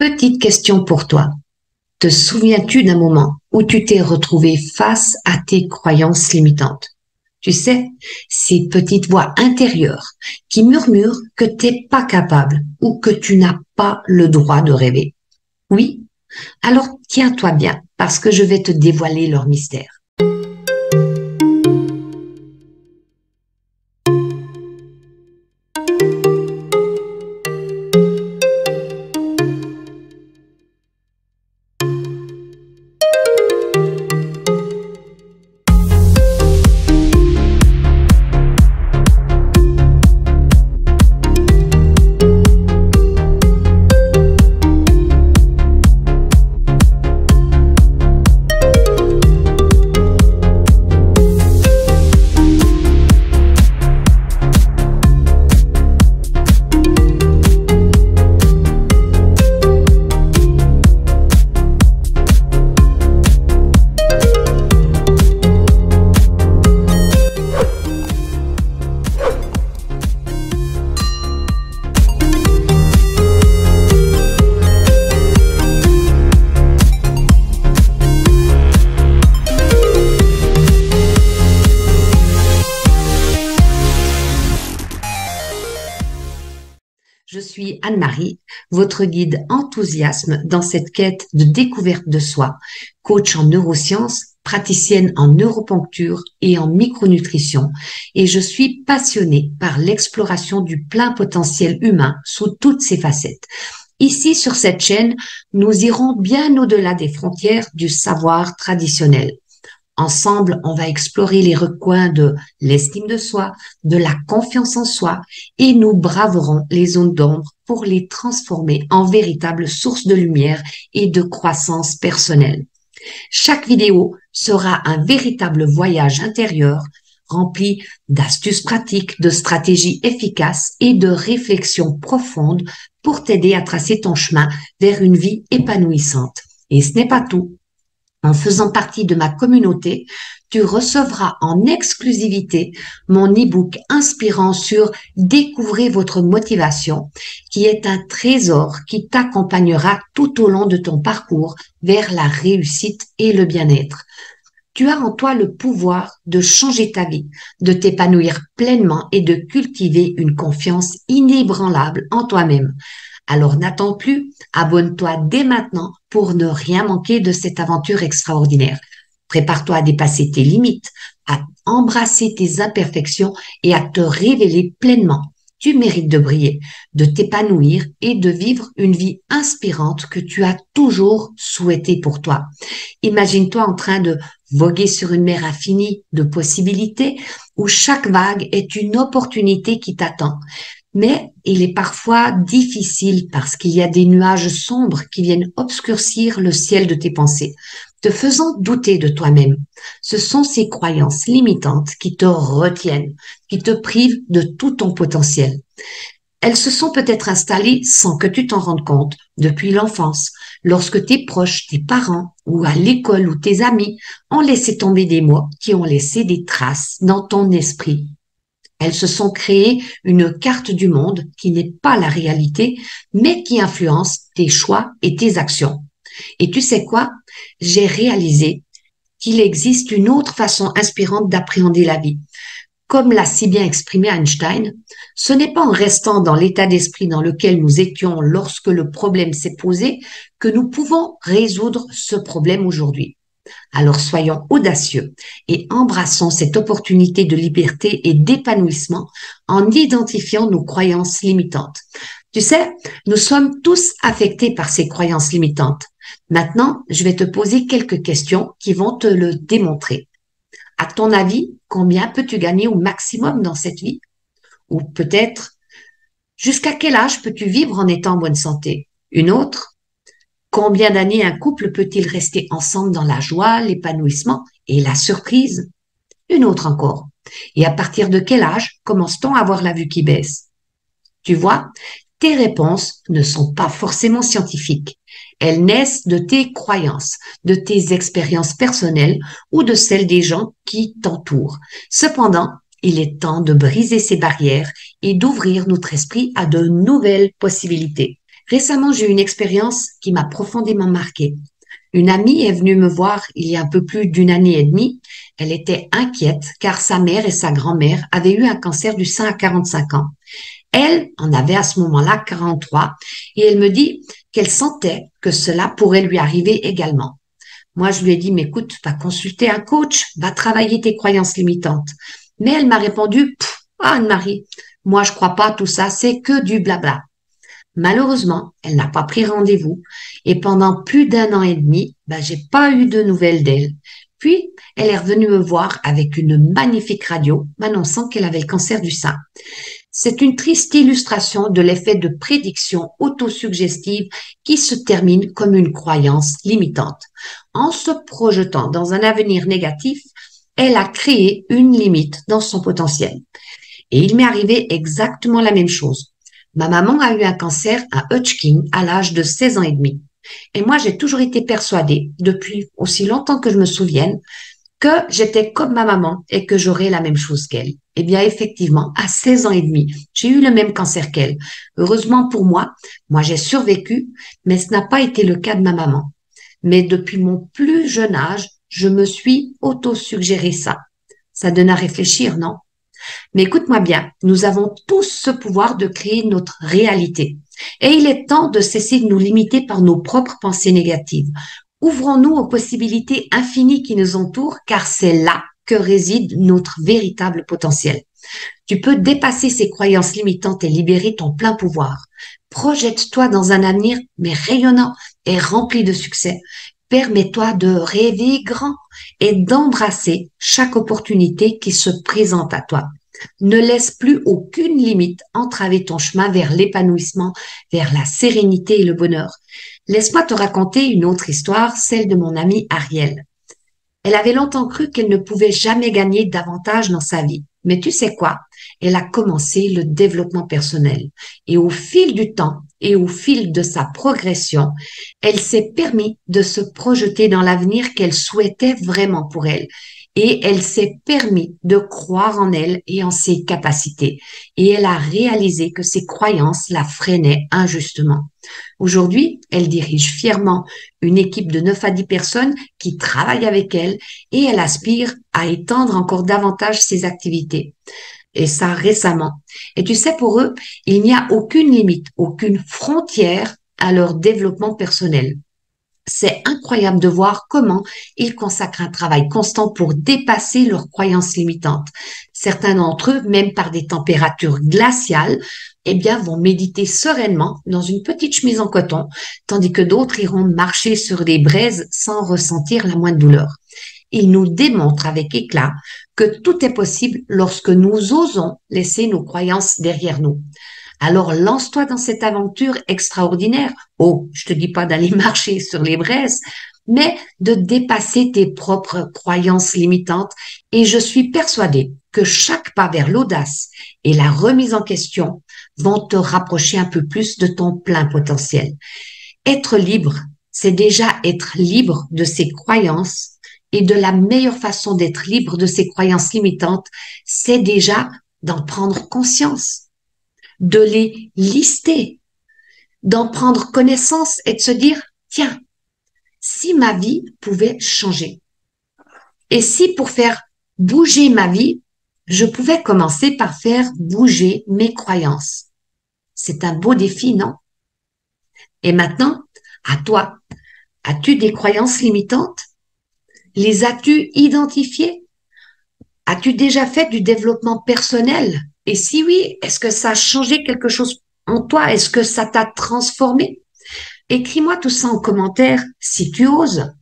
Petite question pour toi. Te souviens-tu d'un moment où tu t'es retrouvé face à tes croyances limitantes? Tu sais, ces petites voix intérieures qui murmurent que t'es pas capable ou que tu n'as pas le droit de rêver. Oui? Alors tiens-toi bien parce que je vais te dévoiler leur mystère. Je suis Anne-Marie, votre guide enthousiasme dans cette quête de découverte de soi, coach en neurosciences, praticienne en neuroponcture et en micronutrition, et je suis passionnée par l'exploration du plein potentiel humain sous toutes ses facettes. Ici, sur cette chaîne, nous irons bien au-delà des frontières du savoir traditionnel. Ensemble, on va explorer les recoins de l'estime de soi, de la confiance en soi et nous braverons les zones d'ombre pour les transformer en véritables sources de lumière et de croissance personnelle. Chaque vidéo sera un véritable voyage intérieur rempli d'astuces pratiques, de stratégies efficaces et de réflexions profondes pour t'aider à tracer ton chemin vers une vie épanouissante. Et ce n'est pas tout. En faisant partie de ma communauté, tu recevras en exclusivité mon e-book inspirant sur Découvrez votre motivation, qui est un trésor qui t'accompagnera tout au long de ton parcours vers la réussite et le bien-être. Tu as en toi le pouvoir de changer ta vie, de t'épanouir pleinement et de cultiver une confiance inébranlable en toi-même. Alors n'attends plus, abonne-toi dès maintenant pour ne rien manquer de cette aventure extraordinaire. Prépare-toi à dépasser tes limites, à embrasser tes imperfections et à te révéler pleinement. Tu mérites de briller, de t'épanouir et de vivre une vie inspirante que tu as toujours souhaitée pour toi. Imagine-toi en train de voguer sur une mer infinie de possibilités où chaque vague est une opportunité qui t'attend. Mais il est parfois difficile parce qu'il y a des nuages sombres qui viennent obscurcir le ciel de tes pensées, te faisant douter de toi-même. Ce sont ces croyances limitantes qui te retiennent, qui te privent de tout ton potentiel. Elles se sont peut-être installées sans que tu t'en rendes compte depuis l'enfance, lorsque tes proches, tes parents ou à l'école ou tes amis ont laissé tomber des mots qui ont laissé des traces dans ton esprit. Elles se sont créées une carte du monde qui n'est pas la réalité, mais qui influence tes choix et tes actions. Et tu sais quoi? J'ai réalisé qu'il existe une autre façon inspirante d'appréhender la vie. Comme l'a si bien exprimé Einstein, ce n'est pas en restant dans l'état d'esprit dans lequel nous étions lorsque le problème s'est posé que nous pouvons résoudre ce problème aujourd'hui. Alors soyons audacieux et embrassons cette opportunité de liberté et d'épanouissement en identifiant nos croyances limitantes. Tu sais, nous sommes tous affectés par ces croyances limitantes. Maintenant, je vais te poser quelques questions qui vont te le démontrer. À ton avis, combien peux-tu gagner au maximum dans cette vie? Ou peut-être, jusqu'à quel âge peux-tu vivre en étant en bonne santé? Une autre? Combien d'années un couple peut-il rester ensemble dans la joie, l'épanouissement et la surprise? Une autre encore. Et à partir de quel âge commence-t-on à avoir la vue qui baisse? Tu vois, tes réponses ne sont pas forcément scientifiques. Elles naissent de tes croyances, de tes expériences personnelles ou de celles des gens qui t'entourent. Cependant, il est temps de briser ces barrières et d'ouvrir notre esprit à de nouvelles possibilités. Récemment, j'ai eu une expérience qui m'a profondément marquée. Une amie est venue me voir il y a un peu plus d'une année et demie. Elle était inquiète car sa mère et sa grand-mère avaient eu un cancer du sein à 45 ans. Elle en avait à ce moment-là 43 et elle me dit qu'elle sentait que cela pourrait lui arriver également. Moi, je lui ai dit, mais écoute, va consulter un coach, va travailler tes croyances limitantes. Mais elle m'a répondu, Anne-Marie, moi, je crois pas à tout ça, c'est que du blabla. Malheureusement, elle n'a pas pris rendez-vous et pendant plus d'un an et demi, j'ai pas eu de nouvelles d'elle. Puis, elle est revenue me voir avec une magnifique radio m'annonçant qu'elle avait le cancer du sein. C'est une triste illustration de l'effet de prédiction autosuggestive qui se termine comme une croyance limitante. En se projetant dans un avenir négatif, elle a créé une limite dans son potentiel. Et il m'est arrivé exactement la même chose. Ma maman a eu un cancer à Hodgkin à l'âge de 16 ans et demi. Et moi, j'ai toujours été persuadée, depuis aussi longtemps que je me souvienne, que j'étais comme ma maman et que j'aurais la même chose qu'elle. Eh bien, effectivement, à 16 ans et demi, j'ai eu le même cancer qu'elle. Heureusement pour moi, j'ai survécu, mais ce n'a pas été le cas de ma maman. Mais depuis mon plus jeune âge, je me suis auto-suggéré ça. Ça donne à réfléchir, non? Mais écoute-moi bien, nous avons tous ce pouvoir de créer notre réalité. Et il est temps de cesser de nous limiter par nos propres pensées négatives. Ouvrons-nous aux possibilités infinies qui nous entourent, car c'est là que réside notre véritable potentiel. Tu peux dépasser ces croyances limitantes et libérer ton plein pouvoir. Projette-toi dans un avenir, mais rayonnant et rempli de succès. Permets-toi de rêver grand et d'embrasser chaque opportunité qui se présente à toi. Ne laisse plus aucune limite entraver ton chemin vers l'épanouissement, vers la sérénité et le bonheur. Laisse-moi te raconter une autre histoire, celle de mon amie Ariel. Elle avait longtemps cru qu'elle ne pouvait jamais gagner davantage dans sa vie. Mais tu sais quoi? Elle a commencé le développement personnel. Et au fil du temps et au fil de sa progression, elle s'est permis de se projeter dans l'avenir qu'elle souhaitait vraiment pour elle. Et elle s'est permis de croire en elle et en ses capacités. Et elle a réalisé que ses croyances la freinaient injustement. Aujourd'hui, elle dirige fièrement une équipe de 9 à 10 personnes qui travaillent avec elle et elle aspire à étendre encore davantage ses activités. Et ça récemment. Et tu sais, pour eux, il n'y a aucune limite, aucune frontière à leur développement personnel. C'est incroyable de voir comment ils consacrent un travail constant pour dépasser leurs croyances limitantes. Certains d'entre eux, même par des températures glaciales, vont méditer sereinement dans une petite chemise en coton, tandis que d'autres iront marcher sur des braises sans ressentir la moindre douleur. Ils nous démontrent avec éclat que tout est possible lorsque nous osons laisser nos croyances derrière nous. Alors lance-toi dans cette aventure extraordinaire. Oh, je te dis pas d'aller marcher sur les braises, mais de dépasser tes propres croyances limitantes. Et je suis persuadée que chaque pas vers l'audace et la remise en question vont te rapprocher un peu plus de ton plein potentiel. Être libre, c'est déjà être libre de ses croyances. Et de la meilleure façon d'être libre de ses croyances limitantes, c'est déjà d'en prendre conscience, de les lister, d'en prendre connaissance et de se dire, tiens, si ma vie pouvait changer, et si pour faire bouger ma vie, je pouvais commencer par faire bouger mes croyances. C'est un beau défi, non? Et maintenant, à toi, as-tu des croyances limitantes? Les as-tu identifiées? As-tu déjà fait du développement personnel? Et si oui, est-ce que ça a changé quelque chose en toi? Est-ce que ça t'a transformé? Écris-moi tout ça en commentaire si tu oses.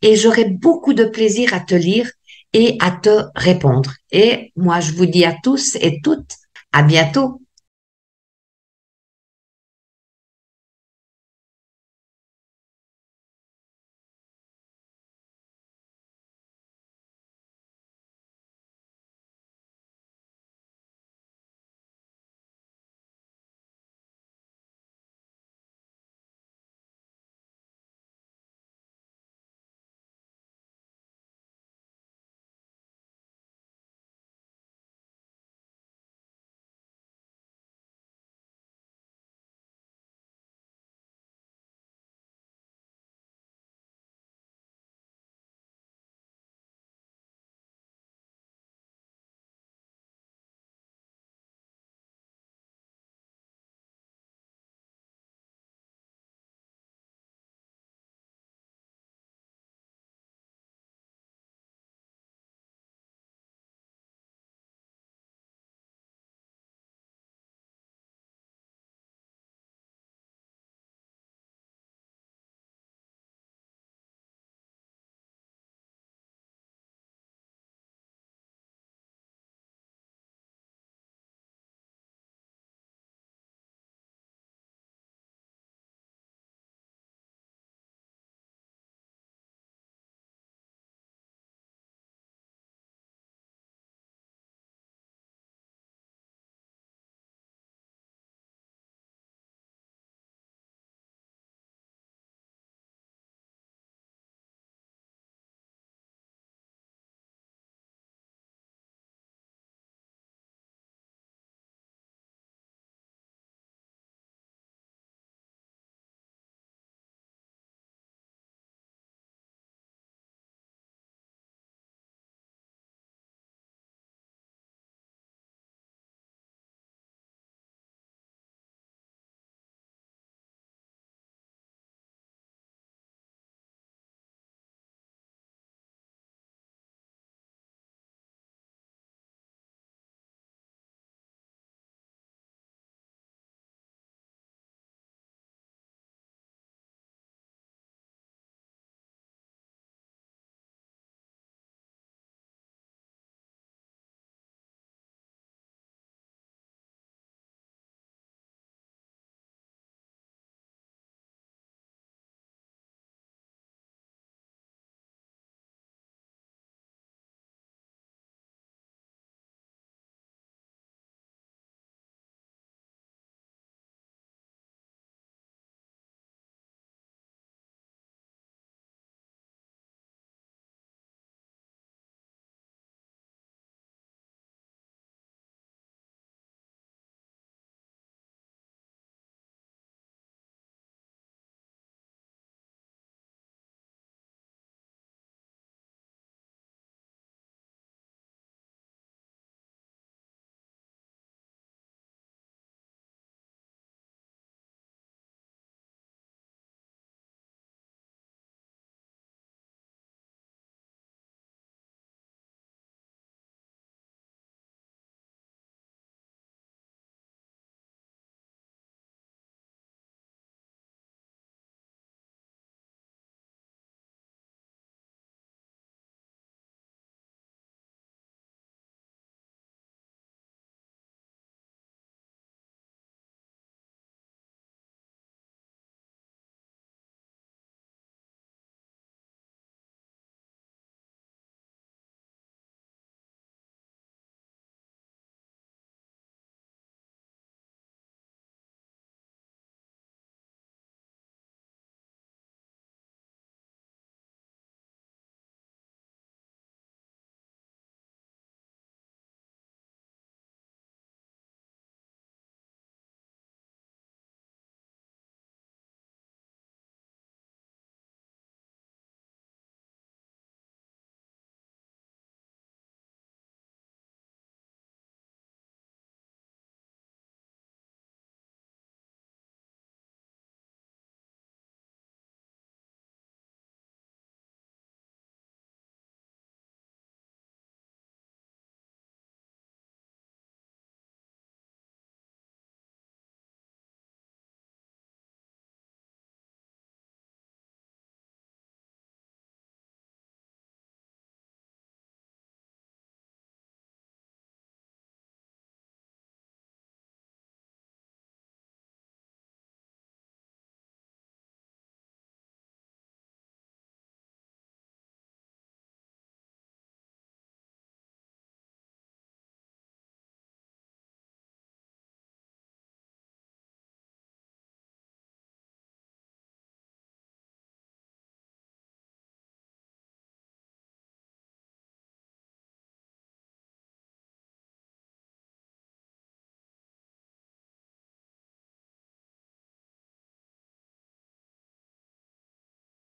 Et j'aurai beaucoup de plaisir à te lire et à te répondre. Et moi, je vous dis à tous et toutes, à bientôt.